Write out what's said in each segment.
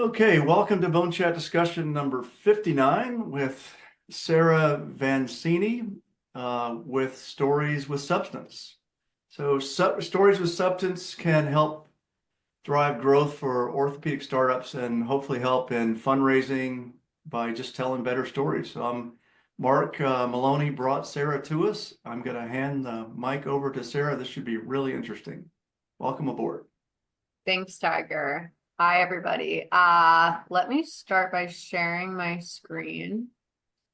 Okay, welcome to BoneChat discussion number 59 with Sarah Vancini with Stories with Substance. So Stories with Substance can help drive growth for orthopedic startups and hopefully help in fundraising by just telling better stories. Mark Maloney brought Sarah to us. I'm going to hand the mic over to Sarah. This should be really interesting. Welcome aboard. Thanks, Tiger. Hi, everybody. Let me start by sharing my screen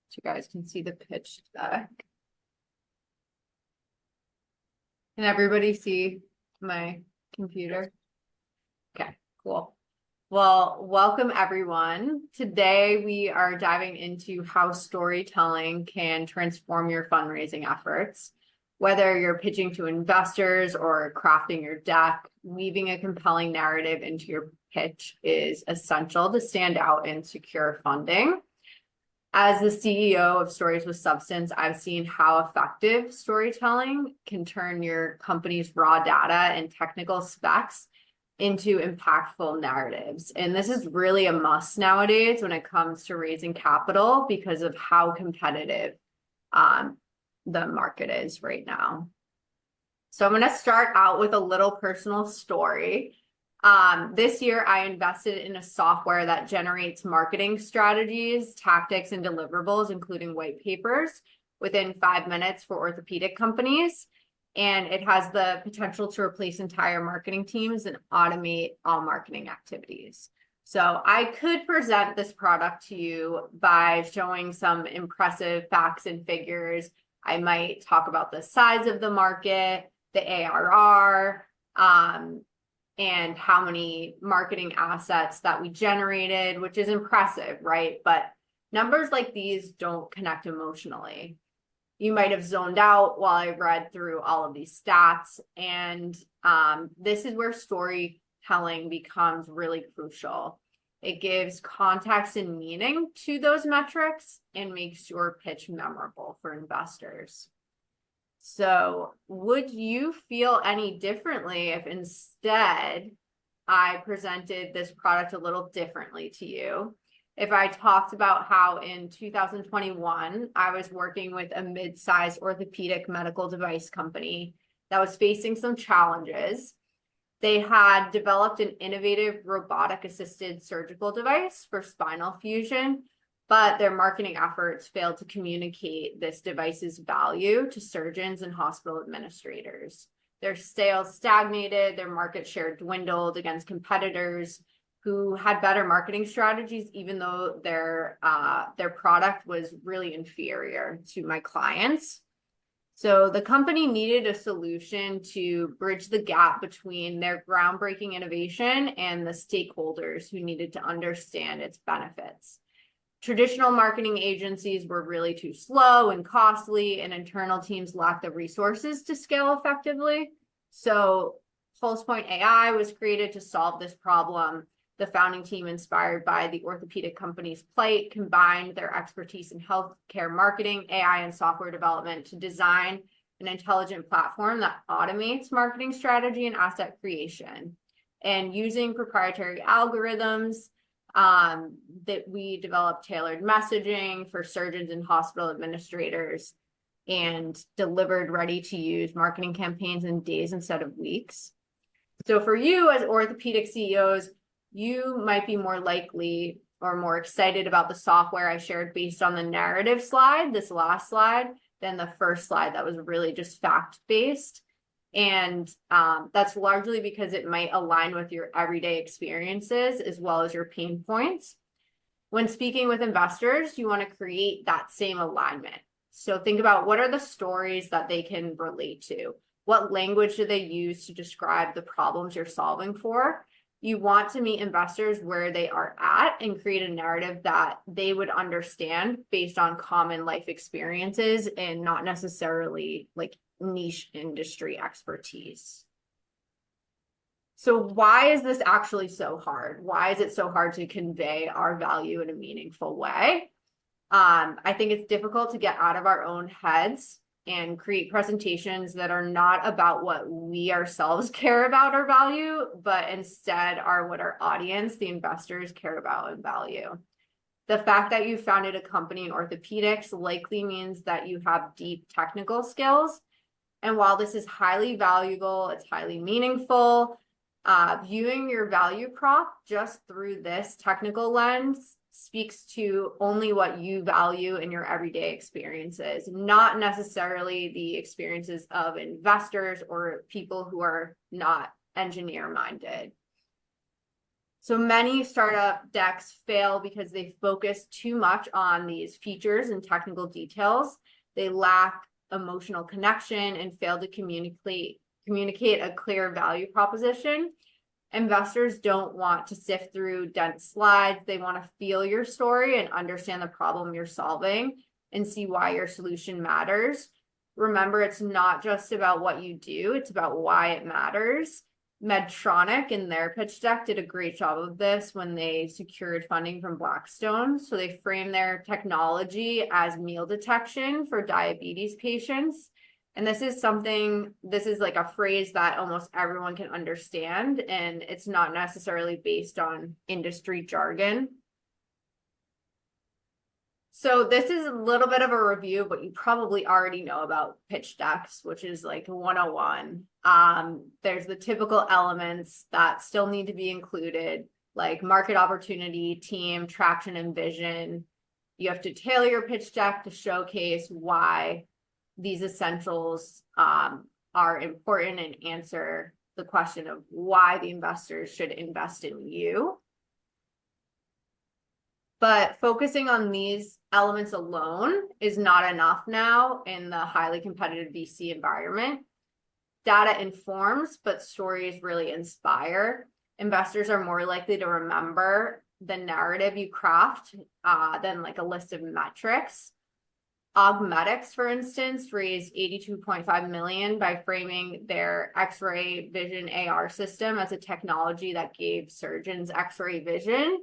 so you guys can see the pitch deck. Can everybody see my computer? Okay, cool. Well, welcome everyone. Today we are diving into how storytelling can transform your fundraising efforts. Whether you're pitching to investors or crafting your deck, weaving a compelling narrative into your pitch is essential to stand out and secure funding. As the CEO of Stories with Substance, I've seen how effective storytelling can turn your company's raw data and technical specs into impactful narratives. And this is really a must nowadays when it comes to raising capital because of how competitive the market is right now. So I'm going to start out with a little personal story. This year, I invested in a software that generates marketing strategies, tactics, and deliverables, including white papers, within 5 minutes for orthopedic companies. And it has the potential to replace entire marketing teams and automate all marketing activities. So I could present this product to you by showing some impressive facts and figures. I might talk about the size of the market, the ARR, and how many marketing assets that we generated, which is impressive, right? But numbers like these don't connect emotionally. You might have zoned out while I read through all of these stats. And this is where storytelling becomes really crucial. It gives context and meaning to those metrics and makes your pitch memorable for investors. So would you feel any differently if instead I presented this product a little differently to you? If I talked about how in 2021, I was working with a mid-sized orthopedic medical device company that was facing some challenges. They had developed an innovative robotic-assisted surgical device for spinal fusion, but their marketing efforts failed to communicate this device's value to surgeons and hospital administrators. Their sales stagnated, their market share dwindled against competitors who had better marketing strategies, even though their product was really inferior to my clients. So the company needed a solution to bridge the gap between their groundbreaking innovation and the stakeholders who needed to understand its benefits. Traditional marketing agencies were really too slow and costly, and internal teams lacked the resources to scale effectively. So PulsePoint AI was created to solve this problem. The founding team, inspired by the orthopedic company's plight, combined their expertise in healthcare marketing, AI, and software development to design an intelligent platform that automates marketing strategy and asset creation. And using proprietary algorithms, that we developed tailored messaging for surgeons and hospital administrators and delivered ready-to-use marketing campaigns in days instead of weeks. So for you as orthopedic CEOs, you might be more likely or more excited about the software I shared based on the narrative slide, this last slide, than the first slide that was really just fact-based. And that's largely because it might align with your everyday experiences as well as your pain points. When speaking with investors, you want to create that same alignment. So think about what are the stories that they can relate to? What language do they use to describe the problems you're solving for? You want to meet investors where they are at and create a narrative that they would understand based on common life experiences and not necessarily like niche industry expertise. So why is this actually so hard? Why is it so hard to convey our value in a meaningful way? I think it's difficult to get out of our own heads and create presentations that are not about what we ourselves care about or value, but instead are what our audience, the investors, care about and value. The fact that you founded a company in orthopedics likely means that you have deep technical skills. And while this is highly valuable, it's highly meaningful, viewing your value prop just through this technical lens speaks to only what you value in your everyday experiences, not necessarily the experiences of investors or people who are not engineer-minded. So many startup decks fail because they focus too much on these features and technical details. They lack emotional connection and fail to communicate a clear value proposition. Investors don't want to sift through dense slides. They want to feel your story and understand the problem you're solving and see why your solution matters. Remember, it's not just about what you do, it's about why it matters. Medtronic in their pitch deck did a great job of this when they secured funding from Blackstone. So they framed their technology as meal detection for diabetes patients. And this is like a phrase that almost everyone can understand, and it's not necessarily based on industry jargon. So this is a little bit of a review, but you probably already know about pitch decks, which is like 101. There's the typical elements that still need to be included, like market opportunity, team, traction, and vision. You have to tailor your pitch deck to showcase why these essentials are important and answer the question of why the investors should invest in you. But focusing on these elements alone is not enough now in the highly competitive VC environment. Data informs, but stories really inspire. Investors are more likely to remember the narrative you craft than like a list of metrics. Augmetics, for instance, raised $82.5 million by framing their X-ray vision AR system as a technology that gave surgeons X-ray vision.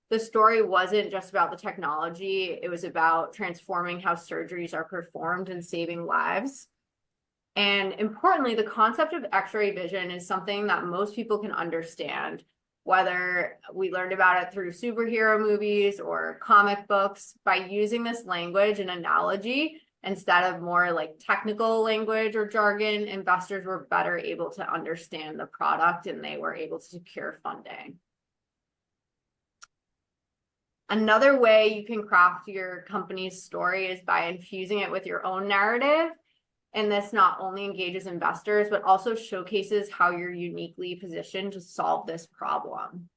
The story wasn't just about the technology, it was about transforming how surgeries are performed and saving lives. And importantly, the concept of X-ray vision is something that most people can understand, whether we learned about it through superhero movies or comic books. By using this language and analogy instead of more like technical language or jargon, investors were better able to understand the product and they were able to secure funding. Another way you can craft your company's story is by infusing it with your own narrative. And this not only engages investors, but also showcases how you're uniquely positioned to solve this problem.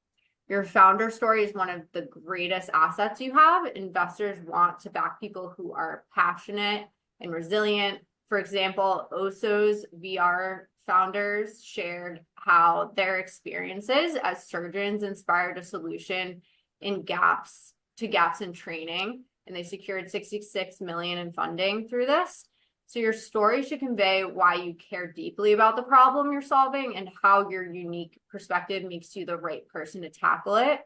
Your founder story is one of the greatest assets you have. Investors want to back people who are passionate and resilient. For example, OSO's VR founders shared how their experiences as surgeons inspired a solution in gaps in training, and they secured $66 million in funding through this. So your story should convey why you care deeply about the problem you're solving and how your unique perspective makes you the right person to tackle it.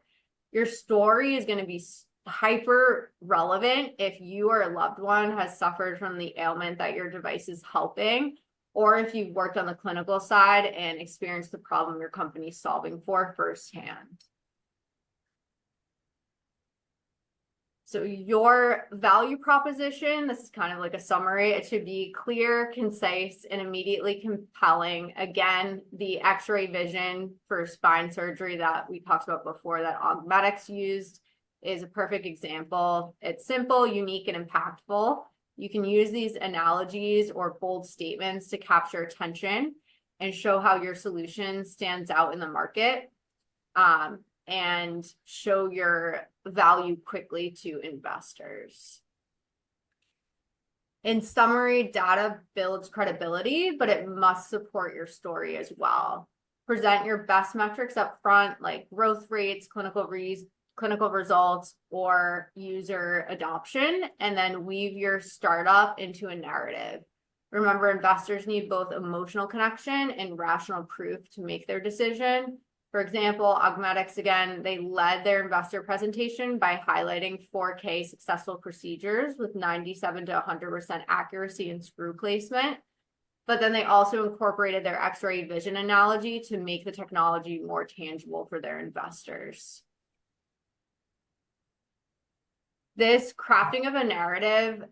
Your story is going to be hyper relevant if you or a loved one has suffered from the ailment that your device is helping, or if you've worked on the clinical side and experienced the problem your company's solving for firsthand. So your value proposition, this is kind of like a summary. It should be clear, concise, and immediately compelling. Again, the X-ray vision for spine surgery that we talked about before that Augmetics used is a perfect example. It's simple, unique, and impactful. You can use these analogies or bold statements to capture attention and show how your solution stands out in the market. And show your value quickly to investors. In summary, data builds credibility, but it must support your story as well. Present your best metrics up front, like growth rates, clinical results, or user adoption, and then weave your startup into a narrative. Remember, investors need both emotional connection and rational proof to make their decision. For example, Augmetics, again, they led their investor presentation by highlighting 4K successful procedures with 97 to 100% accuracy in screw placement. But then they also incorporated their X-ray vision analogy to make the technology more tangible for their investors. This crafting of a narrative,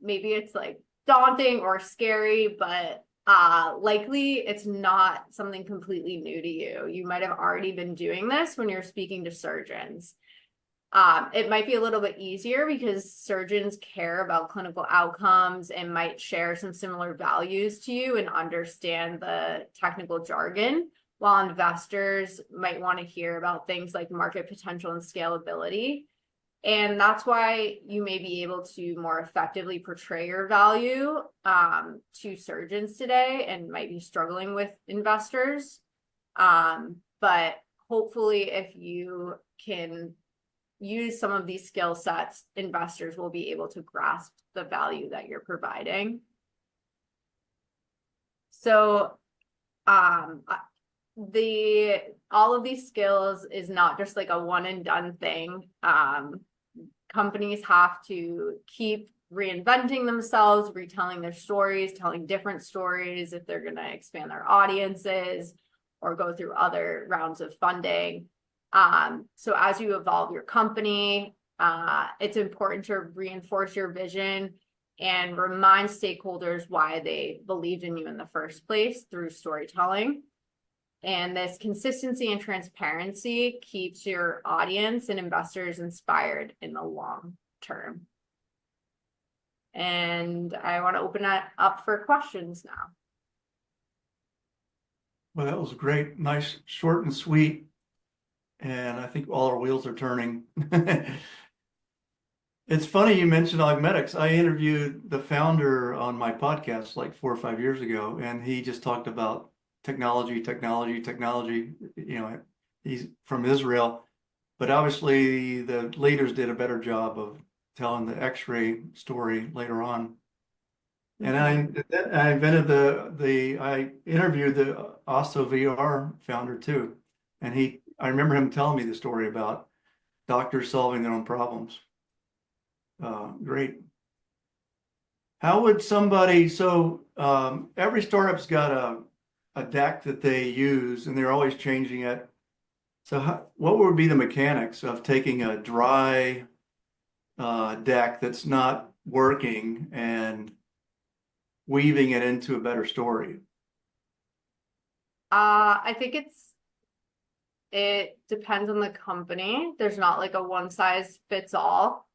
maybe it's like daunting or scary, but likely it's not something completely new to you. You might have already been doing this when you're speaking to surgeons. It might be a little bit easier because surgeons care about clinical outcomes and might share some similar values to you and understand the technical jargon, while investors might want to hear about things like market potential and scalability. And that's why you may be able to more effectively portray your value to surgeons today and might be struggling with investors. But hopefully, if you can use some of these skill sets, investors will be able to grasp the value that you're providing. So all of these skills is not just like a one and done thing. Companies have to keep reinventing themselves, retelling their stories, telling different stories if they're going to expand their audiences or go through other rounds of funding. So as you evolve your company, it's important to reinforce your vision and remind stakeholders why they believed in you in the first place through storytelling. And this consistency and transparency keeps your audience and investors inspired in the long term. And I want to open it up for questions now. Well, that was great. Nice, short and sweet. And I think all our wheels are turning. It's funny you mentioned Augmetics. I interviewed the founder on my podcast like 4 or 5 years ago, and he just talked about technology. You know, he's from Israel, but obviously the leaders did a better job of telling the X-ray story later on. And I invented I interviewed the also VR founder too, and I remember him telling me the story about doctors solving their own problems. Great. How would somebody, every startup's got a deck that they use and they're always changing it. So what would be the mechanics of taking a dry deck that's not working and weaving it into a better story? I think it depends on the company. There's not like a one size fits all.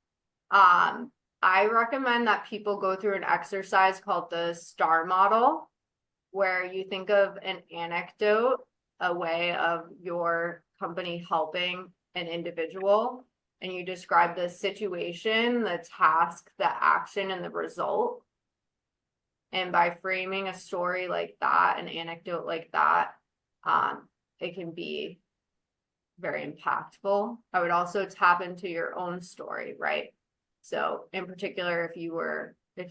I recommend that people go through an exercise called the STAR model, where you think of an anecdote, a way of your company helping an individual, and you describe the situation, the task, the action, and the result. And by framing a story like that, an anecdote like that, it can be very impactful. I would also tap into your own story, right? So in particular, if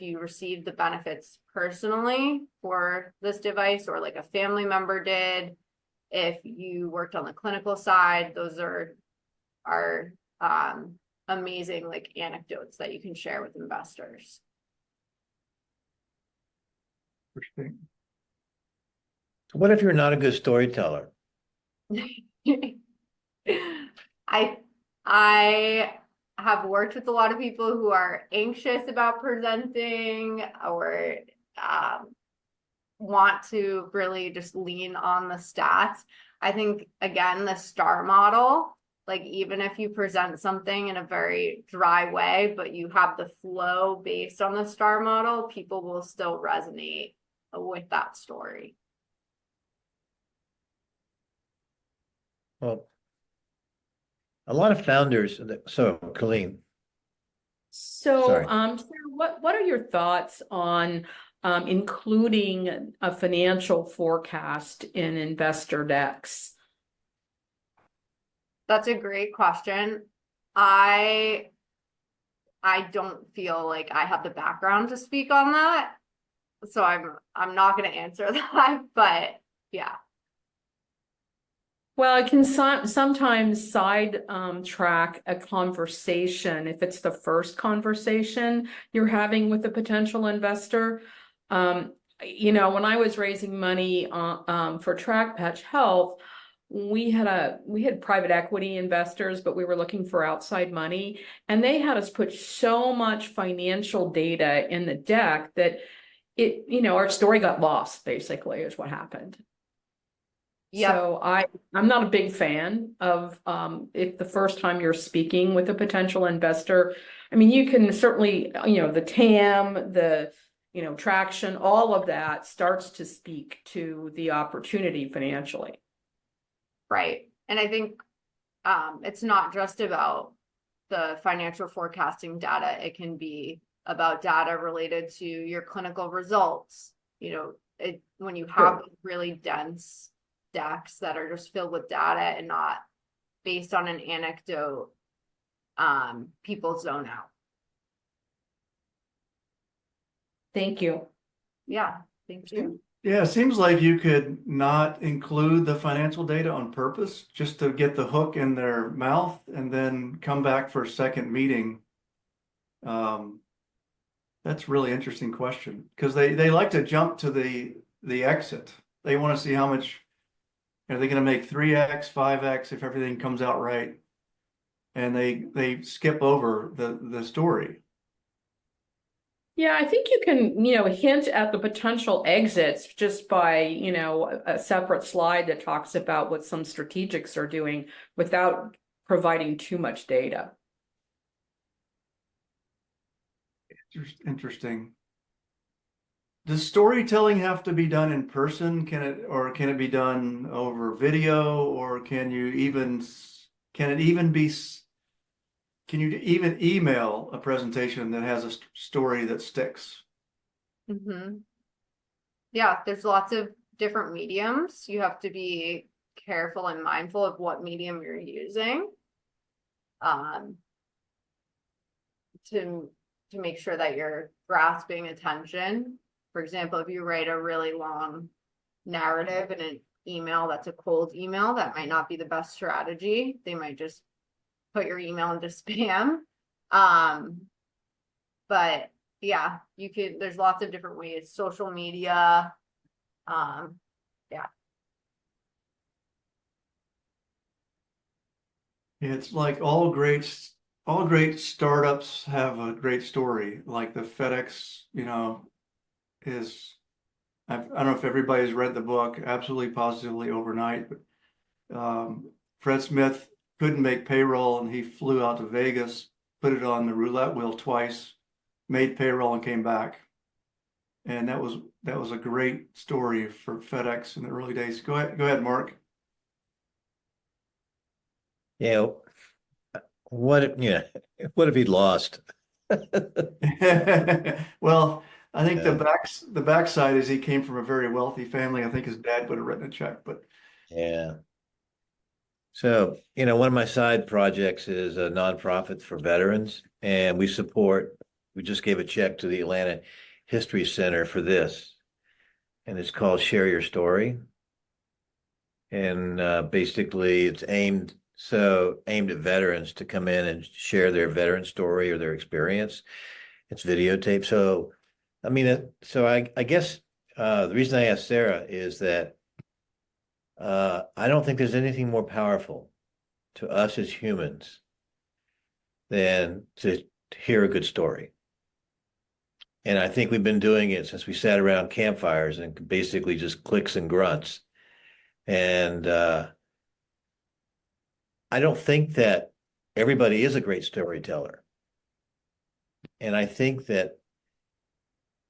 you received the benefits personally for this device, or like a family member did, if you worked on the clinical side, those are amazing like anecdotes that you can share with investors. Interesting. So what if you're not a good storyteller? I have worked with a lot of people who are anxious about presenting or want to really just lean on the stats. I think, again, the STAR model, like even if you present something in a very dry way, but you have the flow based on the STAR model, people will still resonate with that story. Well, a lot of founders, so Colleen. So, Sorry. Sarah, what are your thoughts on including a financial forecast in investor decks? That's a great question. I don't feel like I have the background to speak on that, so I'm not going to answer that, but yeah. Well, I can sometimes side track a conversation if it's the first conversation you're having with a potential investor. When I was raising money for Track Patch Health, we had private equity investors, but we were looking for outside money, and they had us put so much financial data in the deck that our story got lost, basically, is what happened. Yep. So I'm not a big fan of if the first time you're speaking with a potential investor. I mean, you can certainly, the TAM, the traction, all of that starts to speak to the opportunity financially. Right. And I think it's not just about the financial forecasting data. It can be about data related to your clinical results. When you have really dense decks that are just filled with data and not based on an anecdote, people zone out. Thank you. Yeah, thank you. Yeah, it seems like you could not include the financial data on purpose just to get the hook in their mouth and then come back for a second meeting. That's a really interesting question because they like to jump to the exit. They want to see how much are they going to make 3x, 5x if everything comes out right, and they skip over the story. Yeah, I think you can, hint at the potential exits just by, a separate slide that talks about what some strategics are doing without providing too much data. Interesting. Does storytelling have to be done in person? Can it be done over video, or can you even email a presentation that has a story that sticks? Mm-hmm. Yeah, there's lots of different mediums. You have to be careful and mindful of what medium you're using to make sure that you're grasping attention. For example, if you write a really long narrative in an email that's a cold email, that might not be the best strategy. They might just put your email into spam. But yeah, there's lots of different ways. Social media. Yeah. It's like all great startups have a great story. Like the FedEx, I don't know if everybody's read the book Absolutely Positively Overnight, but Fred Smith couldn't make payroll and he flew out to Vegas, put it on the roulette wheel twice, made payroll and came back. And that was a great story for FedEx in the early days. Go ahead, Mark. Yeah. What if he'd lost? Well, I think Yeah. the backside is he came from a very wealthy family. I think his dad would have written a check, but Yeah. So, one of my side projects is a nonprofit for veterans, and we just gave a check to the Atlanta History Center for this, and it's called Share Your Story. And basically it's aimed at veterans to come in and share their veteran story or their experience. It's videotape. So, I guess the reason I asked Sarah is that I don't think there's anything more powerful to us as humans than to hear a good story. And I think we've been doing it since we sat around campfires and basically just clicks and grunts. And I don't think that everybody is a great storyteller. And I think that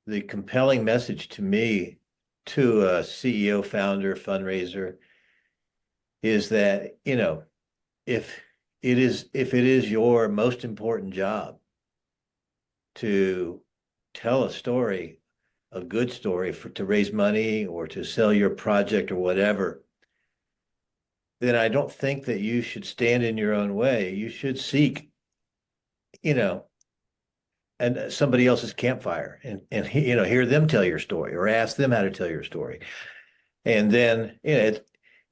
the compelling message to me, to a CEO, founder, fundraiser, is that, if it is your most important job to tell a story, a good story to raise money or to sell your project or whatever, then I don't think that you should stand in your own way. You should seek, and somebody else's campfire and hear them tell your story or ask them how to tell your story. And then,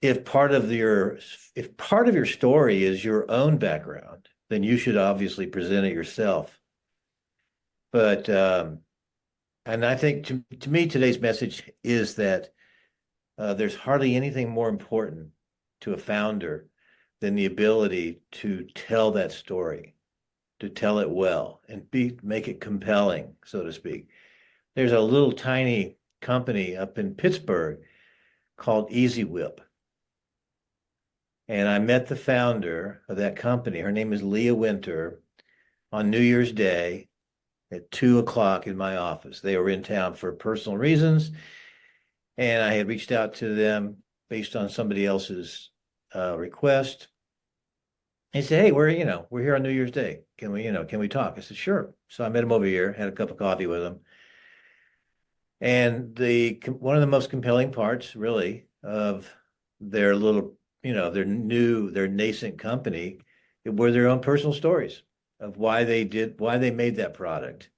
if part of your story is your own background, then you should obviously present it yourself. But and I think to me today's message is that there's hardly anything more important to a founder than the ability to tell that story, to tell it well, and make it compelling, so to speak. There's a little tiny company up in Pittsburgh called Easy Whip. And I met the founder of that company. Her name is Leah Winter on New Year's Day at 2 o'clock in my office. They were in town for personal reasons. And I had reached out to them based on somebody else's request. He said, "Hey, we're here on New Year's Day. Can we talk?" I said, "Sure." So I met him over here, had a cup of coffee with him. And one of the most compelling parts, really, of their little, their nascent company, were their own personal stories of why they made that product,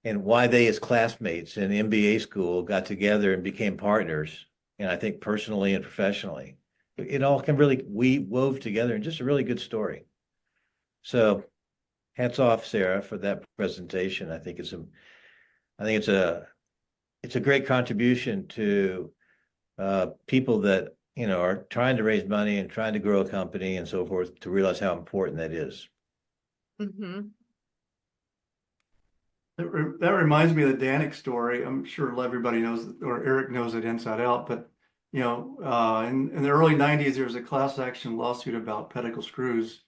and why they, as classmates in MBA school, got together and became partners. And I think personally and professionally, it all can really we wove together in just a really good story. So, hats off, Sarah, for that presentation. I think it's a great contribution to people that are trying to raise money and trying to grow a company and so forth, to realize how important that is. Mm-hmm. That reminds me of the Danik story. I'm sure everybody knows, or Eric knows it inside out, but in the early 90s, there was a class action lawsuit about pedicle screws,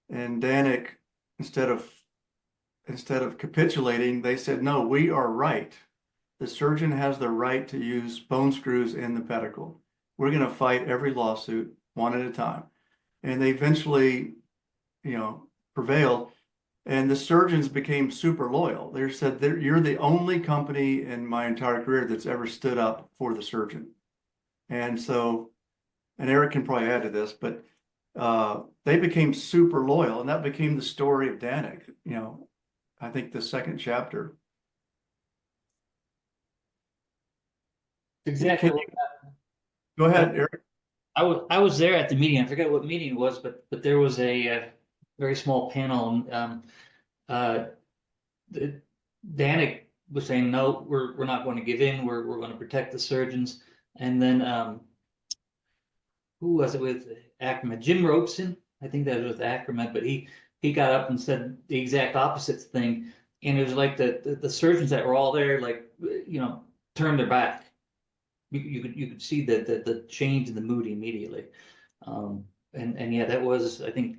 and Danik, instead of capitulating, they said, "No, we are right. The surgeon has the right to use bone screws in the pedicle. We're going to fight every lawsuit one at a time." And they eventually, prevailed. And the surgeons became super loyal. They said, "You're the only company in my entire career that's ever stood up for the surgeon." And so, and Eric can probably add to this, but they became super loyal, and that became the story of Danik. I think the second chapter. Exactly. Go ahead, Eric. I was there at the meeting. I forget what meeting it was, but there was a very small panel. Danik was saying, "No, we're not going to give in. We're going to protect the surgeons." And then who was it with Acromed? Jim Robeson, I think that was with Acromed, but he got up and said the exact opposite thing. And it was like the surgeons that were all there, like, turned their back. You could see the change in the mood immediately. And yeah, that was, I think,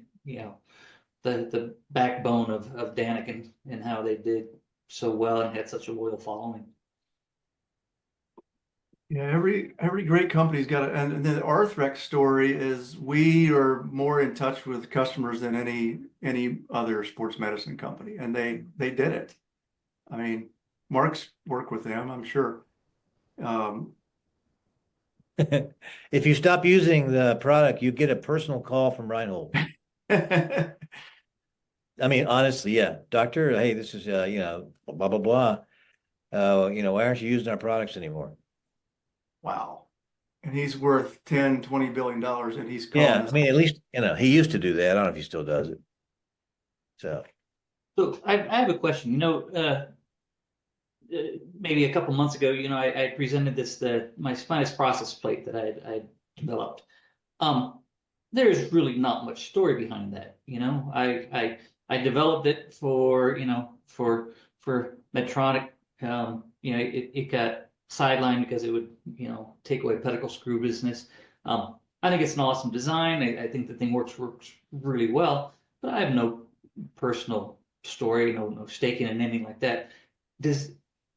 the backbone of Danik and how they did so well and had such a loyal following. Yeah, every great company's got it. And the Arthrex story is, we are more in touch with customers than any other sports medicine company, and they did it. I mean, Mark's worked with them, I'm sure. If you stop using the product, you get a personal call from Reinhold. I mean, honestly, yeah, doctor, hey, this is blah blah blah. Why aren't you using our products anymore? Wow. And he's worth 10, $20 billion, and he's calling Yeah, us. I mean, at least he used to do that. I don't know if he still does it. So I have a question. Maybe a couple months ago, I presented my spinous process plate that I developed. There's really not much story behind that. I developed it for Medtronic. It got sidelined because it would take away pedicle screw business. I think it's an awesome design. I think the thing works really well, but I have no personal story, no stake in anything like that. Does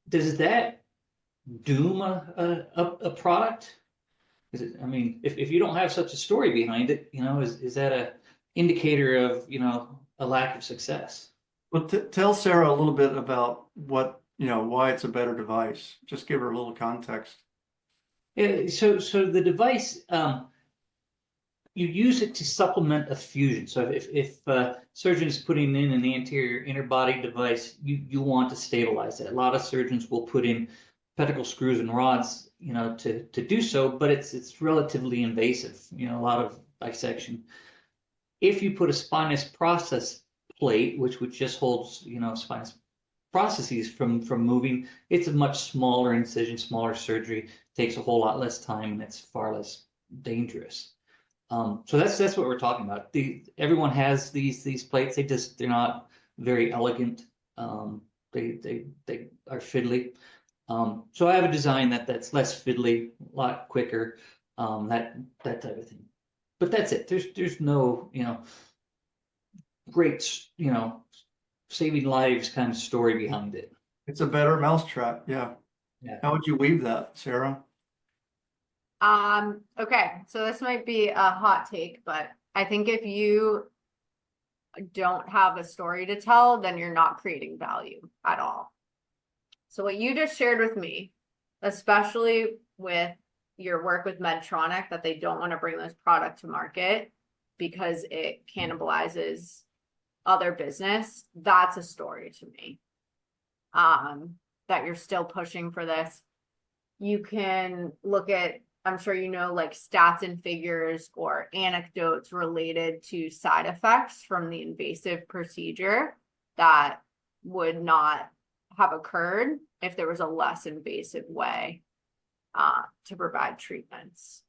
that doom a product? I mean, if you don't have such a story behind it, is that a indicator of a lack of success? Well, tell Sarah a little bit about why it's a better device. Just give her a little context. Yeah, so the device, you use it to supplement a fusion. So if surgeon is putting in an anterior inner body device, you want to stabilize that. A lot of surgeons will put in pedicle screws and rods, to do so, but it's relatively invasive, a lot of dissection. If you put a spinous process plate, which just holds, spinous processes from moving, it's a much smaller incision, smaller surgery, takes a whole lot less time, and it's far less dangerous. So that's what we're talking about. Everyone has these plates. They're not very elegant. They are fiddly. So I have a design that's less fiddly, a lot quicker, that type of thing. But that's it. There's no, great, saving lives kind of story behind it. It's a better mousetrap. Yeah. Yeah. How would you weave that, Sarah? Okay, so this might be a hot take, but I think if you don't have a story to tell, then you're not creating value at all. So what you just shared with me, especially with your work with Medtronic, that they don't want to bring this product to market because it cannibalizes other business, that's a story to me. That you're still pushing for this. You can look at, I'm sure like stats and figures or anecdotes related to side effects from the invasive procedure that would not have occurred if there was a less invasive way to provide treatments.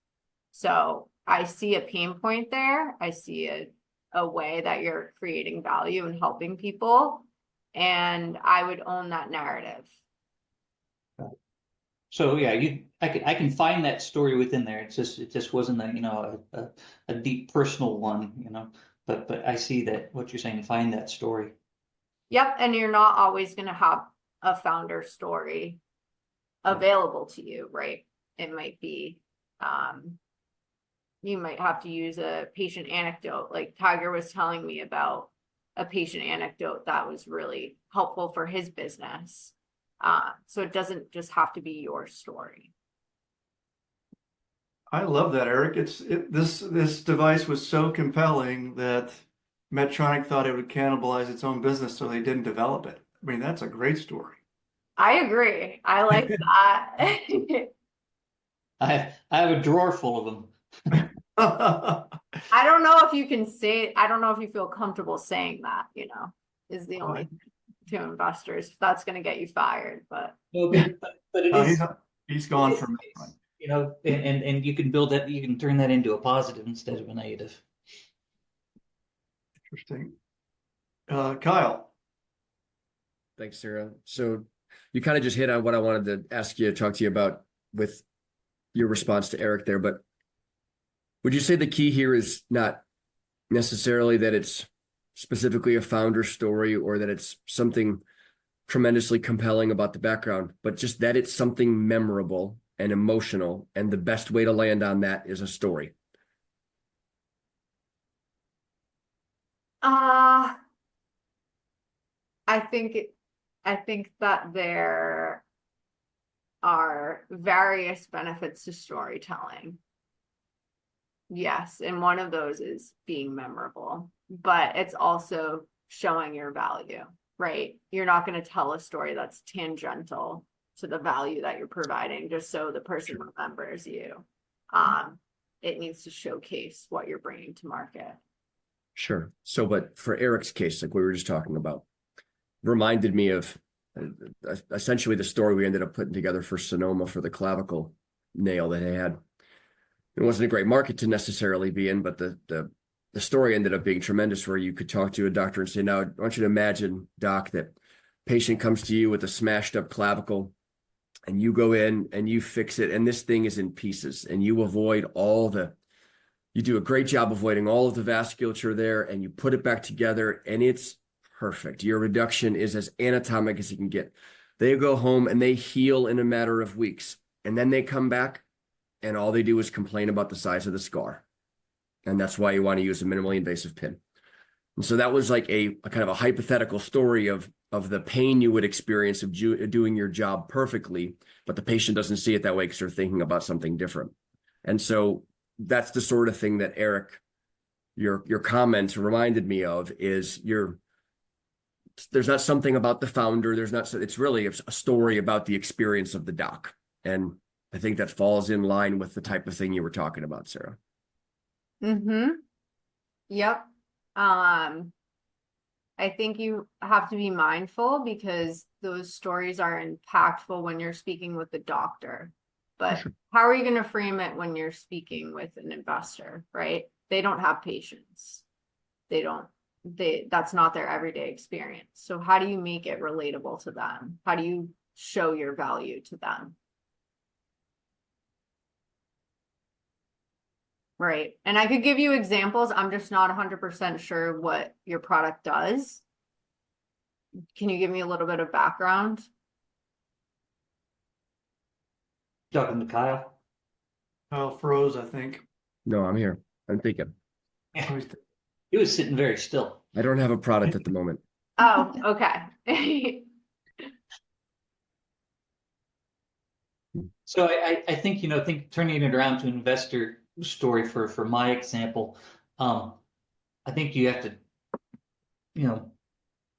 So I see a pain point there. I see a way that you're creating value and helping people, and I would own that narrative. So yeah, I can find that story within there. It just wasn't a deep personal one, but I see that what you're saying, find that story. Yep, and you're not always going to have a founder story available to you, right? It might be you might have to use a patient anecdote, like Tiger was telling me about a patient anecdote that was really helpful for his business. So it doesn't just have to be your story. I love that, Eric. This device was so compelling that Medtronic thought it would cannibalize its own business, so they didn't develop it. I mean, that's a great story. I agree. I like that. I have a drawer full of them. I don't know if you can say, I don't know if you feel comfortable saying that, is the only thing to investors. That's going to get you fired, but. No, but it is. He's gone from and you can build that, you can turn that into a positive instead of a negative. Interesting. Kyle. Thanks, Sarah. So you kind of just hit on what I wanted to talk to you about with your response to Eric there, but would you say the key here is not necessarily that it's specifically a founder story or that it's something tremendously compelling about the background, but just that it's something memorable and emotional, and the best way to land on that is a story? I think that there are various benefits to storytelling. Yes, and one of those is being memorable, but it's also showing your value, right? You're not going to tell a story that's tangential to the value that you're providing just so the person remembers you. It needs to showcase what you're bringing to market. Sure. So, but for Eric's case, like we were just talking about, reminded me of essentially the story we ended up putting together for Sonoma for the clavicle nail that he had. It wasn't a great market to necessarily be in, but the story ended up being tremendous, where you could talk to a doctor and say, now, I want you to imagine, doc, that patient comes to you with a smashed up clavicle and you go in and you fix it. And this thing is in pieces, and you do a great job avoiding all of the vasculature there, and you put it back together and it's perfect. Your reduction is as anatomic as you can get. They go home and they heal in a matter of weeks. And then they come back and all they do is complain about the size of the scar. And that's why you want to use a minimally invasive pin. And so that was like a kind of a hypothetical story of the pain you would experience of doing your job perfectly, but the patient doesn't see it that way because they're thinking about something different. And so that's the sort of thing that Eric, your comments reminded me of, is there's not something about the founder. It's really a story about the experience of the doc. And I think that falls in line with the type of thing you were talking about, Sarah. Mm-hmm. Yep. I think you have to be mindful because those stories are impactful when you're speaking with the doctor. But Sure. how are you going to frame it when you're speaking with an investor, right? They don't have patience. That's not their everyday experience. So how do you make it relatable to them? How do you show your value to them? Right. And I could give you examples. I'm just not 100% sure what your product does. Can you give me a little bit of background? Talking to Kyle. Kyle froze, I think. No, I'm here. I'm thinking. He was sitting very still. I don't have a product at the moment. Oh, okay. So I think, turning it around to investor story for my example, I think you have to,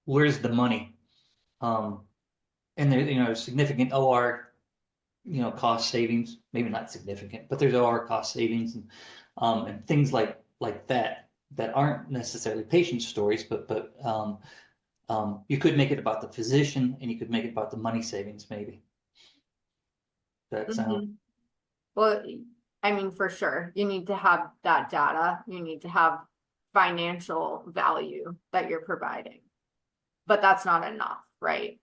where's the money? And there, significant OR, cost savings, maybe not significant, but there's OR cost savings and things like that aren't necessarily patient stories, but you could make it about the physician and you could make it about the money savings maybe. That sound. Well, I mean, for sure, you need to have that data. You need to have financial value that you're providing. But that's not enough, right?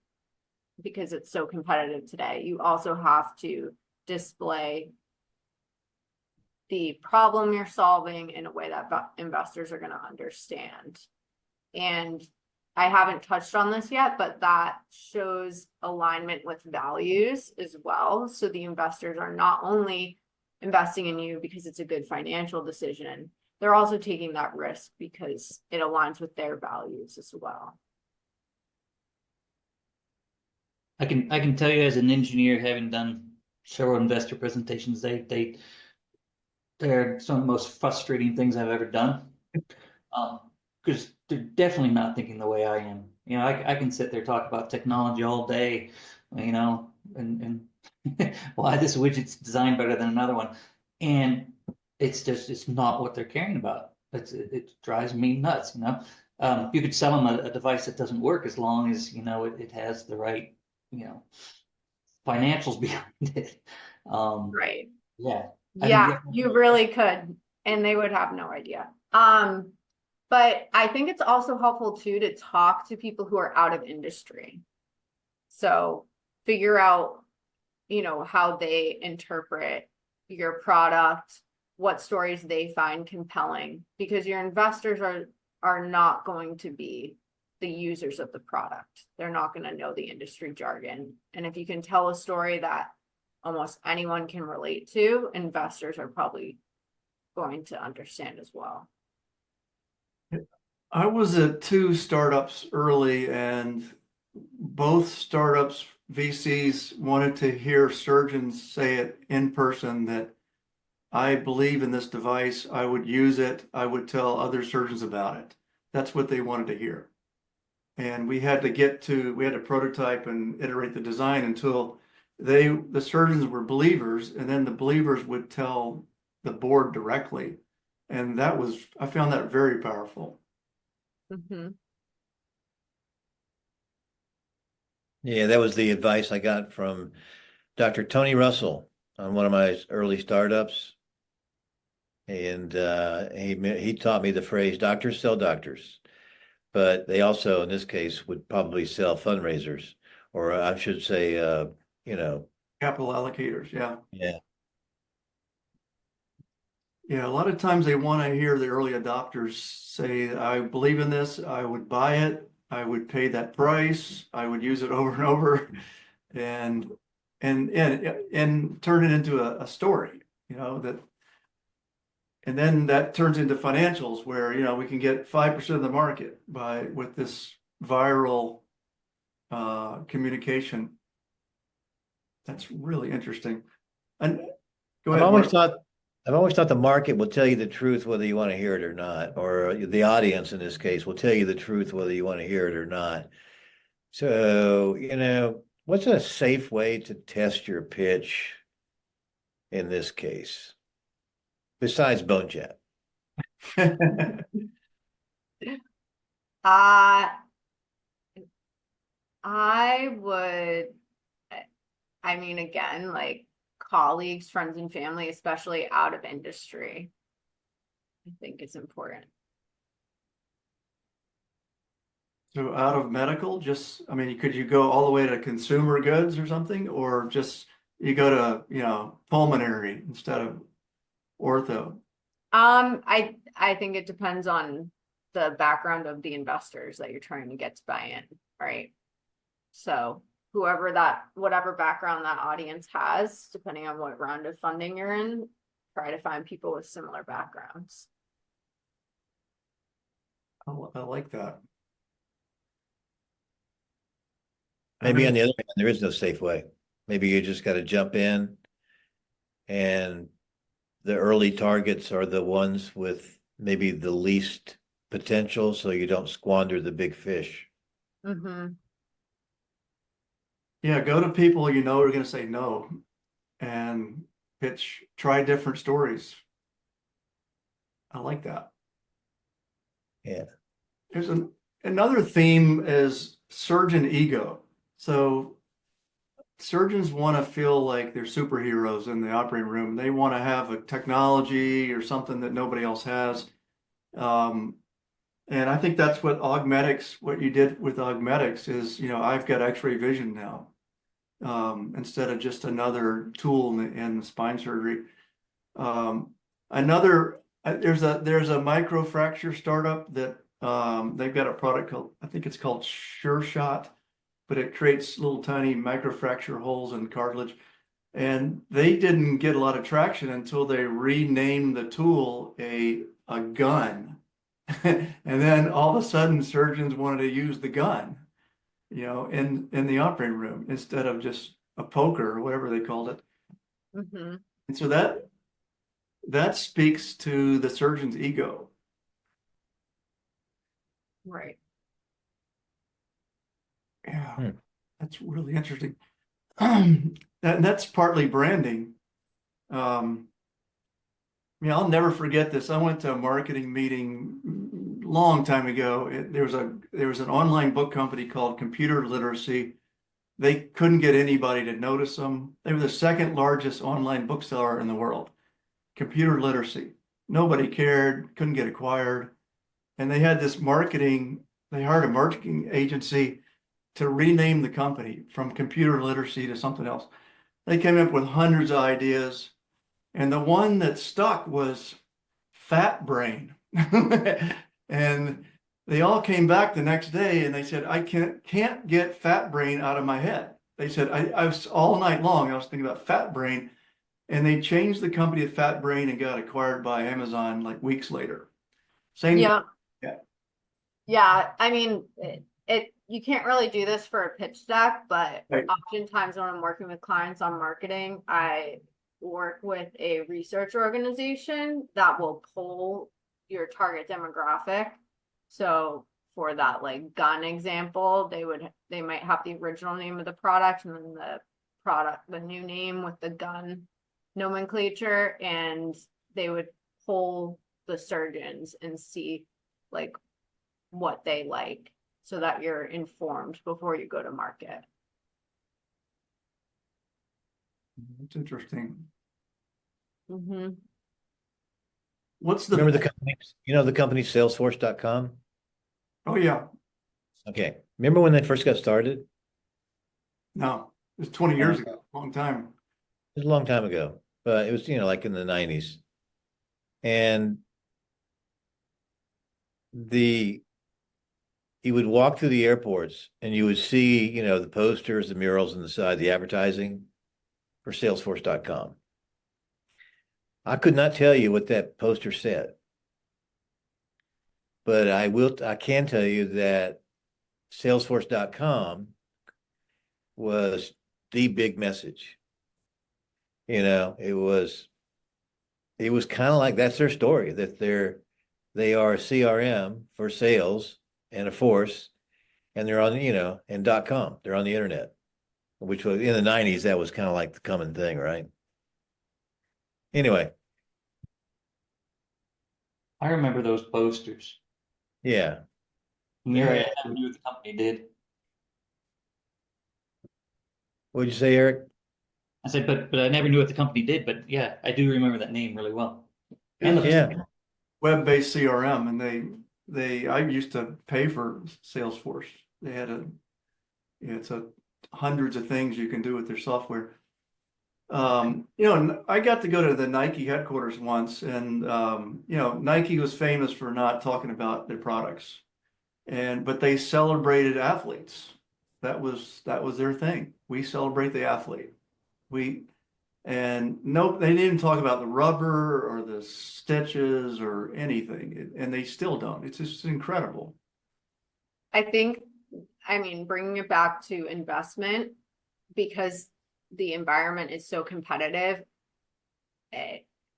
Because it's so competitive today. You also have to display the problem you're solving in a way that investors are going to understand. And I haven't touched on this yet, but that shows alignment with values as well. So the investors are not only investing in you because it's a good financial decision, they're also taking that risk because it aligns with their values as well. I can tell you as an engineer, having done several investor presentations, they're some of the most frustrating things I've ever done. Because they're definitely not thinking the way I am. I can sit there talk about technology all day, and why this widget's designed better than another one, and it's not what they're caring about. It drives me nuts. You could sell them a device that doesn't work as long as it has the right financials behind it. Right. Yeah. Yeah, you really could, and they would have no idea. But I think it's also helpful too to talk to people who are out of industry. So figure out, how they interpret your product, what stories they find compelling, because your investors are not going to be the users of the product. They're not going to know the industry jargon. And if you can tell a story that almost anyone can relate to, investors are probably going to understand as well. I was at 2 startups early, and both startups, VCs, wanted to hear surgeons say it in person that I believe in this device, I would use it, I would tell other surgeons about it. That's what they wanted to hear. And we had to prototype and iterate the design until the surgeons were believers, and then the believers would tell the board directly. And I found that very powerful. Mm-hmm. Yeah, that was the advice I got from Dr. Tony Russell on one of my early startups. And he taught me the phrase, doctors sell doctors. But they also, in this case, would probably sell fundraisers, or I should say, Capital allocators, yeah. Yeah. Yeah, a lot of times they want to hear the early adopters say, I believe in this, I would buy it, I would pay that price, I would use it over and over, and turn it into a story, and then that turns into financials where, we can get 5% of the market with this viral communication. That's really interesting. And go ahead, Mark. I've always thought the market will tell you the truth whether you want to hear it or not, or the audience in this case will tell you the truth whether you want to hear it or not. So, what's a safe way to test your pitch in this case, besides BoneChat? Uh, I would, I mean, again, like colleagues, friends and family, especially out of industry. I think it's important. So out of medical, I mean, could you go all the way to consumer goods or something, or just you go to, pulmonary instead of ortho? I think it depends on the background of the investors that you're trying to get to buy in, right? So whatever background that audience has, depending on what round of funding you're in, try to find people with similar backgrounds. I like that. Maybe on the other hand, there is no safe way. Maybe you just got to jump in, and the early targets are the ones with maybe the least potential, so you don't squander the big fish. Mm-hmm. Yeah, go to people you know are going to say no, and try different stories. I like that. Yeah. There's another theme is surgeon ego. So surgeons want to feel like they're superheroes in the operating room. They want to have a technology or something that nobody else has. And I think that's what you did with augmetics is, I've got X-ray vision now, instead of just another tool in the spine surgery. There's a microfracture startup that they've got a product called, I think it's called Sure Shot, but it creates little tiny microfracture holes in cartilage. And they didn't get a lot of traction until they renamed the tool a gun. And then all of a sudden surgeons wanted to use the gun, in the operating room instead of just a poker or whatever they called it. Mm-hmm. And so that speaks to the surgeon's ego. Right. Yeah, that's really interesting. That's partly branding. I'll never forget this. I went to a marketing meeting long time ago. There was an online book company called Computer Literacy. They couldn't get anybody to notice them. They were the second largest online bookseller in the world. Computer Literacy. Nobody cared, couldn't get acquired. And they hired a marketing agency to rename the company from Computer Literacy to something else. They came up with hundreds of ideas. And the one that stuck was Fat Brain. And they all came back the next day and they said, I can't get Fat Brain out of my head. They said, I was all night long, I was thinking about Fat Brain. And they changed the company to Fat Brain and got acquired by Amazon like weeks later. Same. Yeah. Yeah. Yeah. I mean, you can't really do this for a pitch deck, but Right. oftentimes when I'm working with clients on marketing, I work with a research organization that will pull your target demographic. So for that like gun example, they might have the original name of the product and then the new name with the gun nomenclature, and they would pull the surgeons and see like what they like so that you're informed before you go to market. It's interesting. Mm-hmm. Remember the company, the company Salesforce.com? Oh, yeah. Okay. Remember when they first got started? No, it was 20 years ago, long time. It was a long time ago, but it was, like in the 90s. And you would walk through the airports and you would see, the posters, the murals on the side, the advertising for Salesforce.com. I could not tell you what that poster said, but I can tell you that Salesforce.com was the big message. It was kind of like that's their story, that they are a CRM for sales and a force, and they're on, and .com, they're on the internet, which was in the 90s, that was kind of like the common thing, right? Anyway, I remember those posters. yeah. Mary, Yeah. I never knew what the company did. What'd you say, Eric? I said, but I never knew what the company did. But yeah, I do remember that name really well. And It's Yeah. web-based CRM, and I used to pay for Salesforce. They had it's hundreds of things you can do with their software. I got to go to the Nike headquarters once, and Nike was famous for not talking about their products, but they celebrated athletes. That was their thing. We celebrate the athlete. No, they didn't talk about the rubber or the stitches or anything, and they still don't. It's just incredible. I mean, bringing it back to investment, because the environment is so competitive,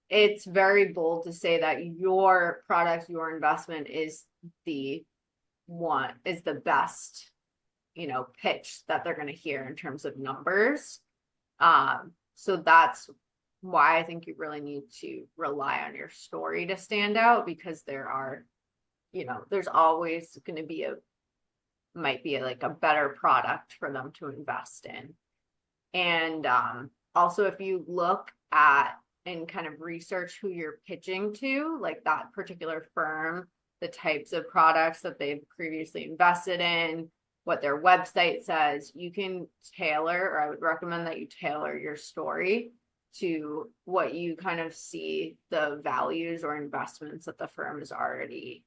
it's very bold to say that your product, your investment is the best, pitch that they're going to hear in terms of numbers. So that's why I think you really need to rely on your story to stand out, because there's always going to be might be like a better product for them to invest in. And also, if you look at and kind of research who you're pitching to, like that particular firm, the types of products that they've previously invested in, what their website says, you can tailor, or I would recommend that you tailor your story to what you kind of see the values or investments that the firm is already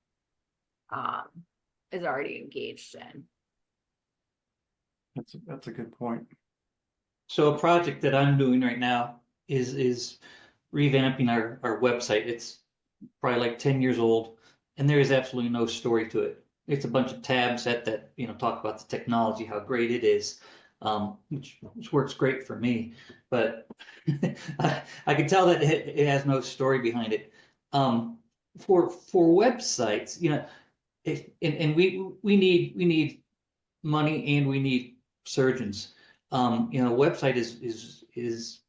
engaged in. That's a good point. So a project that I'm doing right now is revamping our website. It's probably like 10 years old, and there is absolutely no story to it. It's a bunch of tabs that talk about the technology, how great it is, which works great for me. But I can tell that it has no story behind it. For websites, we need money, and we need surgeons. Website is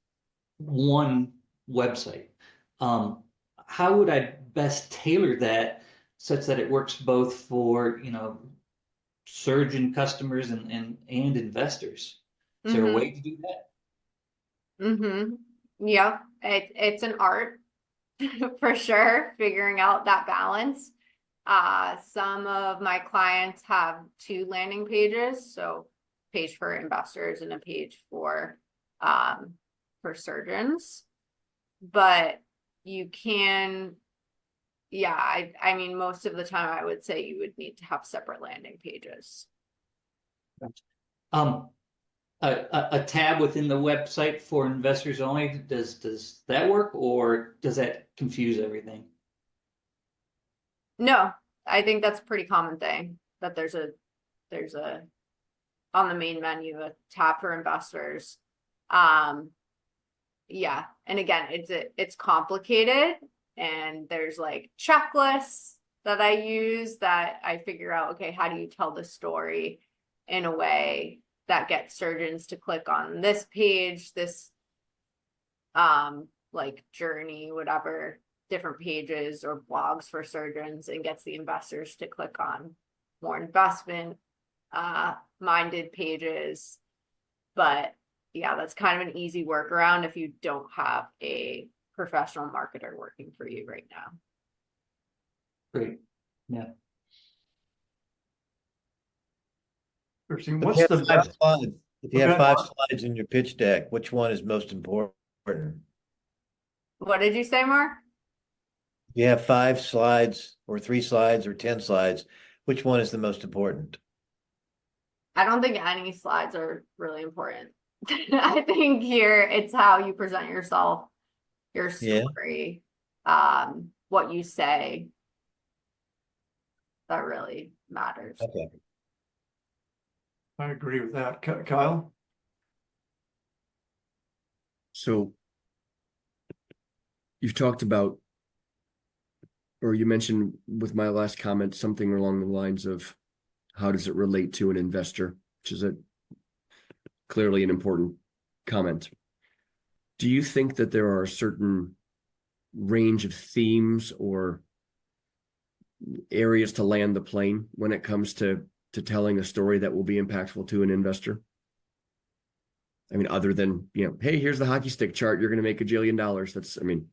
one website. How would I best tailor that such that it works both for surgeon customers and investors? Is there a way to do that? Yeah, it's an art for sure, figuring out that balance. Some of my clients have 2 landing pages, so page for investors and a page for surgeons. But you can, yeah, I mean, most of the time I would say you would need to have separate landing pages. A tab within the website for investors only, does that work, or does that confuse everything? No, I think that's a pretty common thing, that there's a on the main menu, a tab for investors. Yeah, and again, it's complicated, and there's like checklists that I use that I figure out, okay, how do you tell the story in a way that gets surgeons to click on this page, this like journey, whatever, different pages or blogs for surgeons, and gets the investors to click on more investment minded pages. But yeah, that's kind of an easy workaround if you don't have a professional marketer working for you right now. Great. Yeah. Christine, If what's you the have 5 best? slides, if you have Okay. 5 slides in your pitch deck, which one is most important? What did you say, Mark? If you have 5 slides or 3 slides or 10 slides, which one is the most important? I don't think any slides are really important. I think here it's how you present yourself, your story, what you say, that really matters. Okay. I agree with that. Kyle? So you've talked about, or you mentioned with my last comment, something along the lines of How does it relate to an investor? Which is clearly an important comment. Do you think that there are a certain range of themes or areas to land the plane when it comes to telling a story that will be impactful to an investor? I mean, other than, hey, here's the hockey stick chart, you're going to make $1 jillion.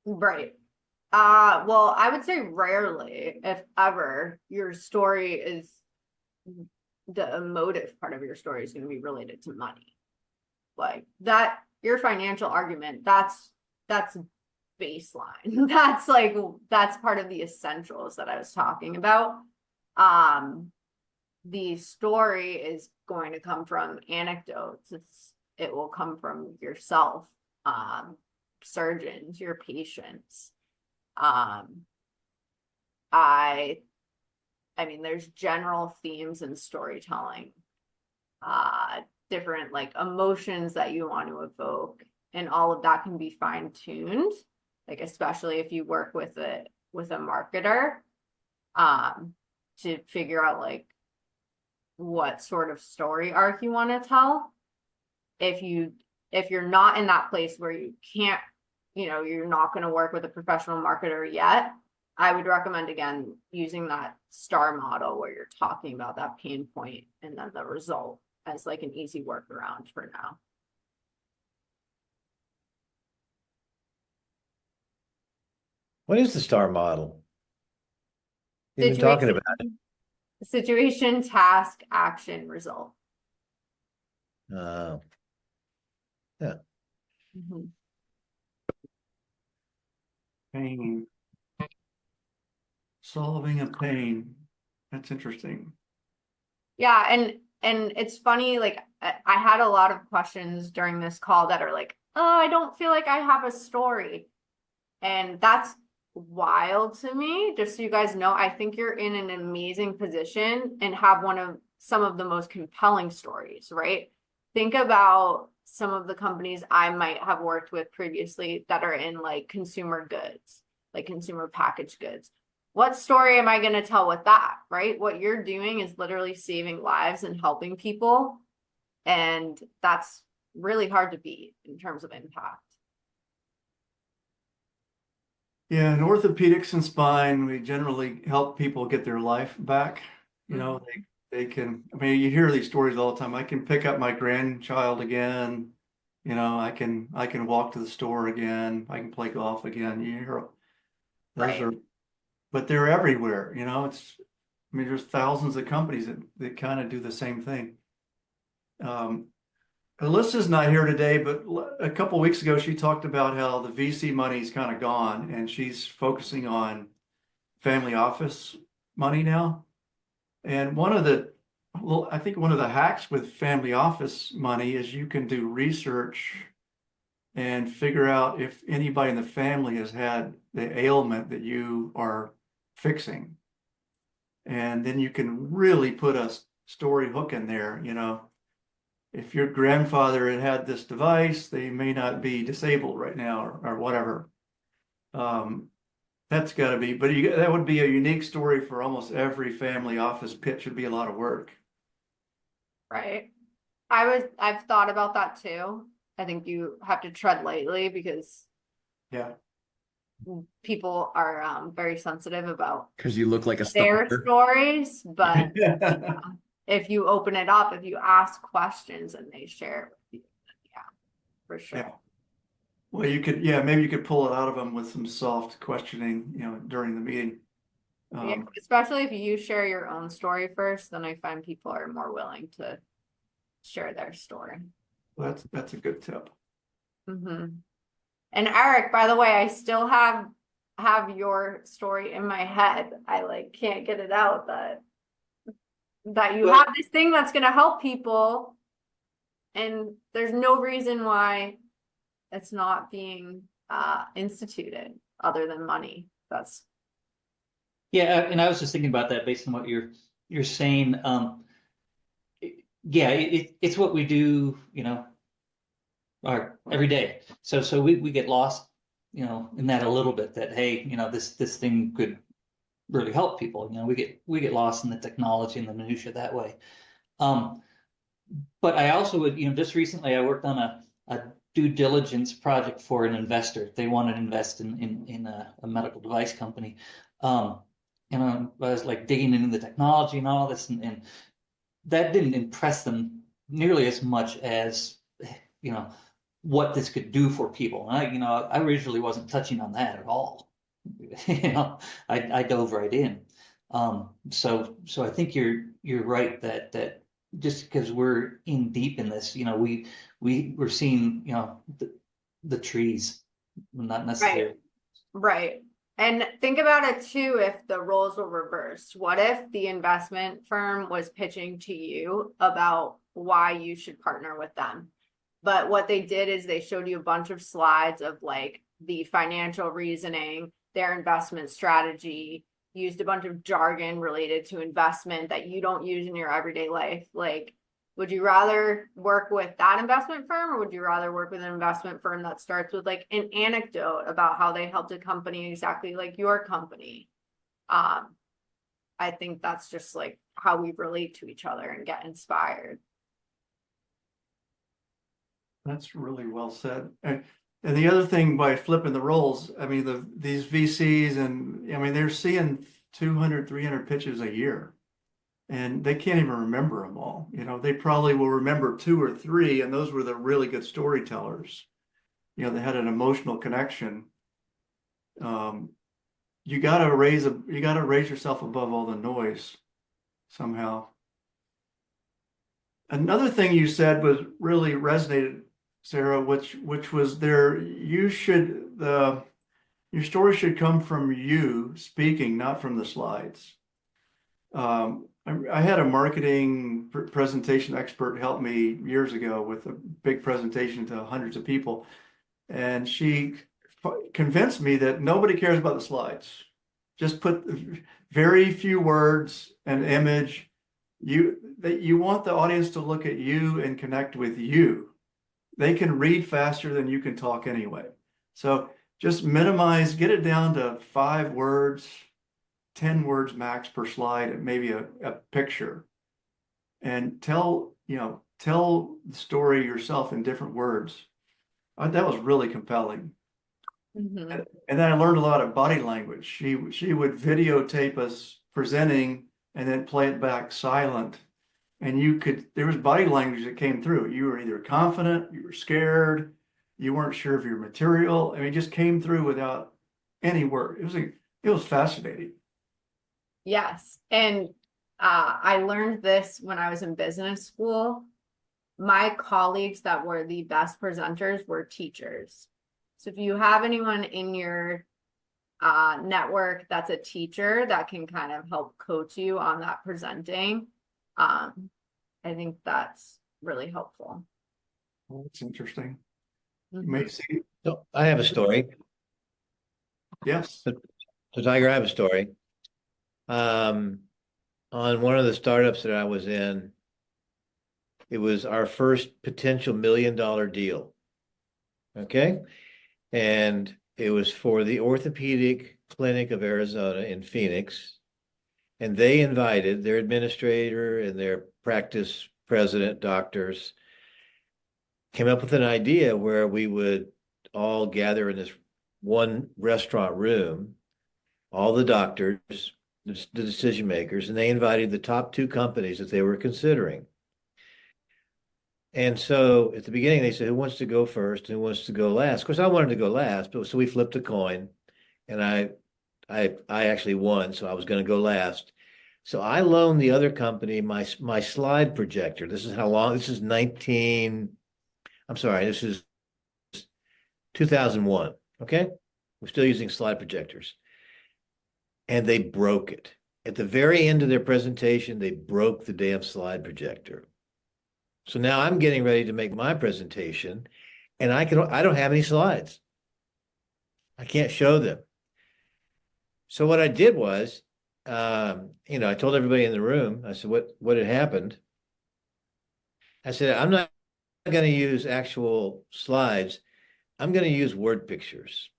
Right. Well, I would say rarely, if ever, your story is the emotive part of your story is going to be related to money. Like that, your financial argument, that's baseline. That's part of the essentials that I was talking about. The story is going to come from anecdotes. It will come from yourself, surgeons, your patients. I mean, there's general themes in storytelling, different like emotions that you want to evoke, and all of that can be fine-tuned, like especially if you work with a marketer, to figure out like what sort of story arc you want to tell. If you're not in that place where you can't, you're not going to work with a professional marketer yet, I would recommend, again, using that STAR model where you're talking about that pain point and then the result as like an easy workaround for now. What is the STAR model? You've been talking about it. Situation, task, action, result. Yeah. Mhm. Pain. Solving a pain. That's interesting. Yeah, and it's funny, like I had a lot of questions during this call that are like, oh, I don't feel like I have a story. And that's wild to me. Just so you guys know, I think you're in an amazing position and have some of the most compelling stories, right? Think about some of the companies I might have worked with previously that are in like consumer goods, like consumer packaged goods. What story am I going to tell with that, right? What you're doing is literally saving lives and helping people. And that's really hard to beat in terms of impact. Yeah, in orthopedics and spine, we generally help people get their life back. They can, I mean, you hear these stories all the time. I can pick up my grandchild again. I can walk to the store again. I can play golf again. You hear those Right. but they're everywhere. There's thousands of companies that kind of do the same thing. Alyssa's not here today, but a couple of weeks ago, she talked about how the VC money is kind of gone and she's focusing on family office money now. And I think one of the hacks with family office money is you can do research and figure out if anybody in the family has had the ailment that you are fixing. And then you can really put a story hook in there, if your grandfather had this device, they may not be disabled right now or whatever. That's got to be, but that would be a unique story for almost every family office pitch. Would be a lot of work. Right. I've thought about that too. I think you have to tread lightly because Yeah. people are very sensitive about Because you look like a their stalker. stories, but if you open it up, if you ask questions and they share it with you, yeah, for sure. Yeah. Well, maybe you could pull it out of them with some soft questioning, during the meeting. Yeah, especially if you share your own story first, then I find people are more willing to share their story. Well, that's a good tip. Mm-hmm. And Eric, by the way, I still have your story in my head. I can't get it out that you have this thing that's going to help people, and there's no reason why it's not being instituted other than money. Yeah, and I was just thinking about that based on what you're saying. It's what we do, every day. So we get lost, in that a little bit. That hey, this thing could really help people. You know, we get lost in the technology and the minutia that way. But I also would, you know, just recently I worked on a due diligence project for an investor. They wanted to invest in a medical device company. And I was like digging into the technology and all this, and that didn't impress them nearly as much as, you know, what this could do for people. And you know, I originally wasn't touching on that at all. You know, I dove right in. So I think you're right that just because we're in deep in this, you know, we're seeing, you know, the trees, not necessarily. Right. And think about it too, if the roles were reversed. What if the investment firm was pitching to you about why you should partner with them? But what they did is they showed you a bunch of slides of like the financial reasoning, their investment strategy, used a bunch of jargon related to investment that you don't use in your everyday life. Like, would you rather work with that investment firm, or would you rather work with an investment firm that starts with like an anecdote about how they helped a company exactly like your company? I think that's just like how we relate to each other and get inspired. That's really well said. And the other thing, by flipping the roles, I mean, these VCs, and I mean, they're seeing 200, 300 pitches a year, and they can't even remember them all. You know, they probably will remember 2 or 3, and those were the really good storytellers. You know, they had an emotional connection. You got to raise yourself above all the noise somehow. Another thing you said was really resonated, Sarah, which was your story should come from you speaking, not from the slides. I had a marketing presentation expert help me years ago with a big presentation to hundreds of people, and she convinced me that nobody cares about the slides. Just put very few words and image. You want the audience to look at you and connect with you. They can read faster than you can talk anyway. So just minimize, get it down to 5 words, 10 words max per slide, and maybe a picture, and tell the story yourself in different words. That was really compelling. Mm-hmm. And then I learned a lot of body language. She would videotape us presenting and then play it back silent. And there was body language that came through. You were either confident, you were scared, you weren't sure of your material. I mean, it just came through without any word. It was fascinating. Yes. And I learned this when I was in business school. My colleagues that were the best presenters were teachers. So if you have anyone in your network that's a teacher that can kind of help coach you on that presenting, I think that's really helpful. Well, that's interesting. You Mm-hmm. may see. So I have a story. Yes. So Tiger, I have a story. On one of the startups that I was in, it was our first potential $1 million deal. Okay. And it was for the Orthopedic Clinic of Arizona in Phoenix. And they invited their administrator and their practice president, doctors, came up with an idea where we would all gather in this one restaurant room, all the doctors, the decision makers, and they invited the top 2 companies that they were considering. And so at the beginning, they said, who wants to go first? Who wants to go last? Of course, I wanted to go last, but so we flipped a coin, and I actually won, so I was going to go last. So I loaned the other company my slide projector. This is 2001. Okay. We're still using slide projectors. And they broke it. At the very end of their presentation, they broke the damn slide projector. So now I'm getting ready to make my presentation, and I don't have any slides. I can't show them. So what I did was, I told everybody in the room, I said, what had happened? I said, I'm not going to use actual slides. I'm going to use word pictures.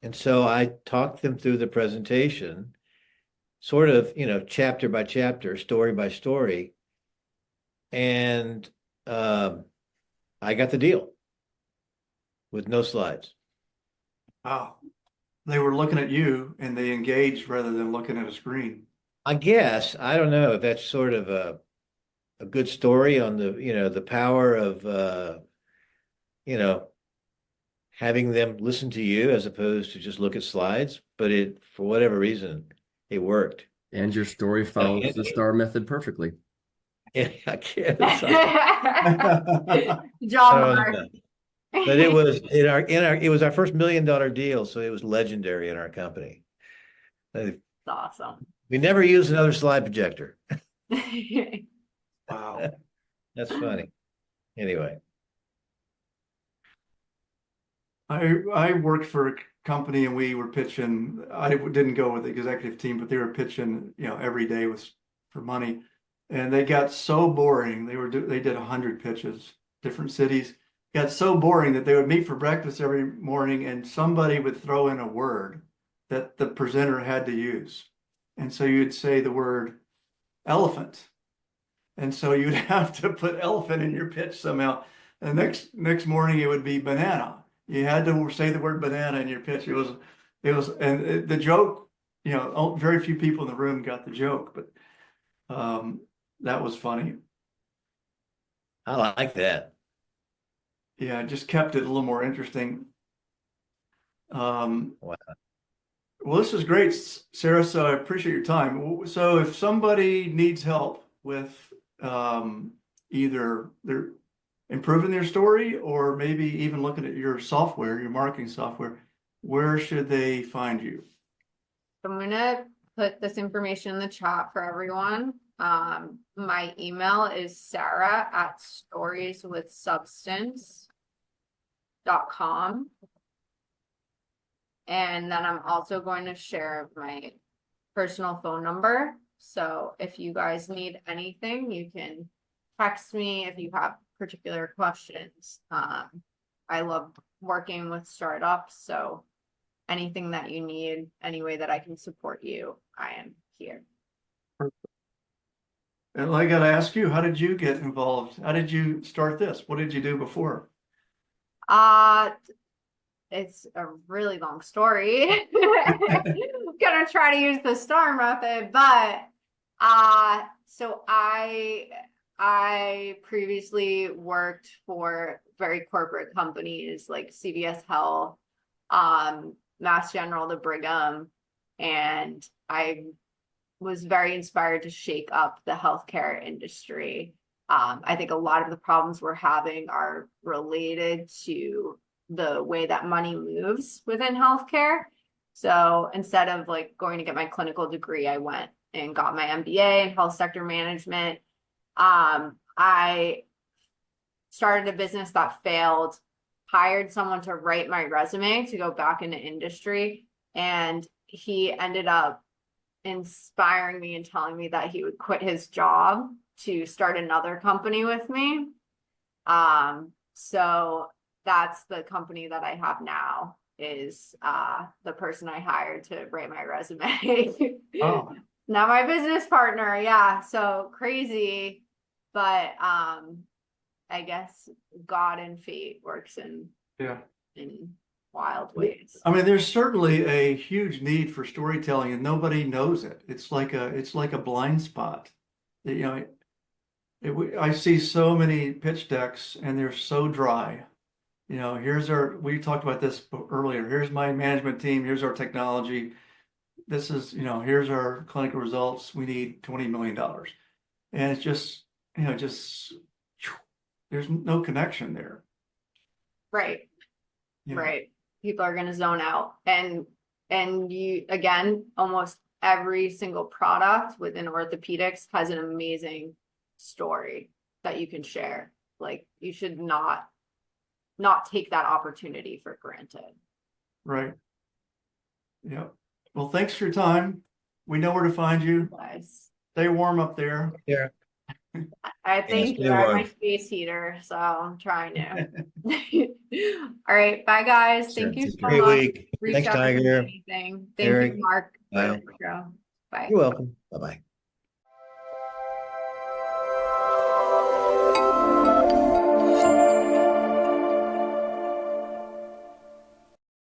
And so I talked them through the presentation, sort of, chapter by chapter, story by story. And I got the deal with no slides. Wow. They were looking at you and they engaged rather than looking at a screen. I guess, I don't know if that's sort of a good story on the power of, having them listen to you as opposed to just look at slides, but for whatever reason, it worked. And your story follows the STAR method perfectly. Yeah, I guess. Good job, I don't Mark. know. But it was it was our first $1 million deal, so it was legendary in our company. That's awesome. We never used another slide projector. Wow. That's funny. Anyway, I worked for a company and we were pitching. I didn't go with the executive team, but they were pitching, every day was for money. And they got so boring. They did 100 pitches, different cities. Got so boring that they would meet for breakfast every morning and somebody would throw in a word that the presenter had to use. And so you'd say the word elephant. And so you'd have to put elephant in your pitch somehow. And next morning it would be banana. You had to say the word banana in your pitch. And the joke, very few people in the room got the joke, but that was funny. I like that. Yeah, it just kept it a little more interesting. Wow. Well, this is great, Sarah. So I appreciate your time. So if somebody needs help with either they're improving their story or maybe even looking at your software, your marketing software, where should they find you? I'm gonna put this information in the chat for everyone. My email is sarah@storieswithsubstance.com. And then I'm also going to share my personal phone number. So if you guys need anything, you can text me if you have particular questions. I love working with startups, so anything that you need, any way that I can support you, I am here. And I got to ask you, how did you get involved? How did you start this? What did you do before? It's a really long story. I'm gonna try to use the STAR method, but so I previously worked for very corporate companies like CVS Health, Mass General, the Brigham, and I was very inspired to shake up the healthcare industry. I think a lot of the problems we're having are related to the way that money moves within healthcare. So instead of going to get my clinical degree, I went and got my MBA in health sector management. I started a business that failed, hired someone to write my resume to go back into industry, and he ended up inspiring me and telling me that he would quit his job to start another company with me. So that's the company that I have now, is the person I hired to write my resume. Oh. Now my business partner. Yeah, so crazy, but I guess God and fate works in wild ways. I mean, there's certainly a huge need for storytelling and nobody knows it. It's like a blind spot. I see so many pitch decks and they're so dry. We talked about this earlier. Here's my management team. Here's our technology. This is, here's our clinical results. We need $20 million. And it's just, there's no connection there. Right. Right. People are going to zone out, and you, again, almost every single product within orthopedics has an amazing story that you can share. You should not take that opportunity for granted. Right. Yeah. Well, thanks for your time. We know where to find you. Guys, Stay warm up there. Yeah. I think stay you're at my warm. space heater, so I'm trying to. All right, bye guys. Sure, Thank you take so care. Great much. week. Reach Thanks, out if you need Tiger. anything. Thank Eric, you, Mark, for bye. the intro. Bye. You're welcome. Bye-bye.